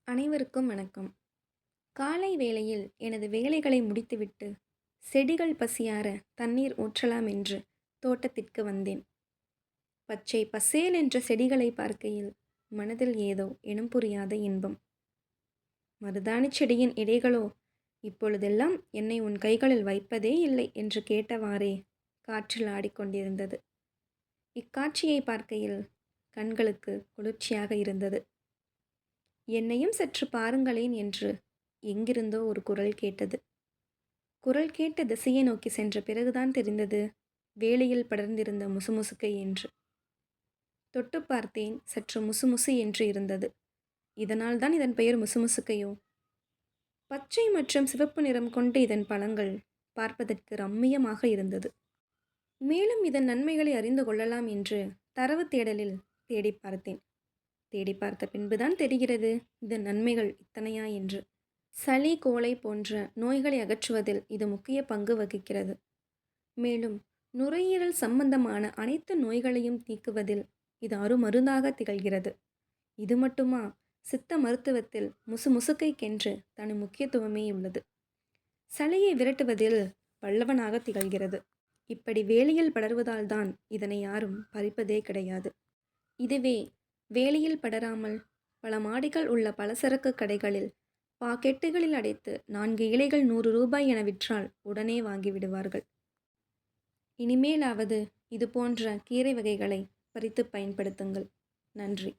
அனைவருக்கும் வணக்கம். காலை வேளையில் எனது வேலைகளை முடித்துவிட்டு செடிகள் பசியார தண்ணீர் ஊற்றலாம் என்று தோட்டத்திற்கு வந்தேன். பச்சை பசேல் என்ற செடிகளை பார்க்கையில் மனதில் ஏதோ இனம் புரியாத இன்பம். மருதாணிச் செடியின் இலைகளோ இப்பொழுதெல்லாம் என்னை உன் கைகளில் வைப்பதே இல்லை என்று கேட்டவாறே காற்றில் ஆடிக்கொண்டிருந்தது. இக்காட்சியை பார்க்கையில் கண்களுக்கு குளிர்ச்சியாக இருந்தது. என்னையும் சற்று பாருங்களேன் என்று எங்கிருந்தோ ஒரு குரல் கேட்டது. குரல் கேட்ட திசையை நோக்கி சென்ற பிறகுதான் தெரிந்தது வேலியில் படர்ந்திருந்த முசுமுசுக்கை என்று. தொட்டு பார்த்தேன், சற்று முசுமுசு என்று இருந்தது. இதனால்தான் இதன் பெயர் முசுமுசுக்கையோ? பச்சை மற்றும் சிவப்பு நிறம் கொண்ட இதன் பழங்கள் பார்ப்பதற்கு ரம்மியமாக இருந்தது. மேலும் இதன் நன்மைகளை அறிந்து கொள்ளலாம் என்று தரவு தேடலில் தேடி பார்த்தேன். தேடி பார்த்த பின்புதான் தெரிகிறது இதன் நன்மைகள் இத்தனையா என்று. சளி, கோழை போன்ற நோய்களை அகற்றுவதில் இது முக்கிய பங்கு வகிக்கிறது. மேலும் நுரையீரல் சம்பந்தமான அனைத்து நோய்களையும் நீக்குவதில் இது அருமருந்தாக திகழ்கிறது. இது மட்டுமா, சித்த மருத்துவத்தில் முசுமுசுக்கைக்கென்று தனி முக்கியத்துவமே உள்ளது. சளியை விரட்டுவதில் வல்லவனாக திகழ்கிறது. இப்படி வேலியில் படர்வதால் தான் இதனை யாரும் பறிப்பதே கிடையாது. இதுவே வேலியில் படராமல் பல மாடிகள் உள்ள பலசரக்கு கடைகளில் பாக்கெட்டுகளில் அடைத்து 4 இலைகள் 100 ரூபாய் என விற்றால் உடனே வாங்கிவிடுவார்கள். இனிமேலாவது இது போன்ற கீரை வகைகளை பறித்து பயன்படுத்துங்கள். நன்றி.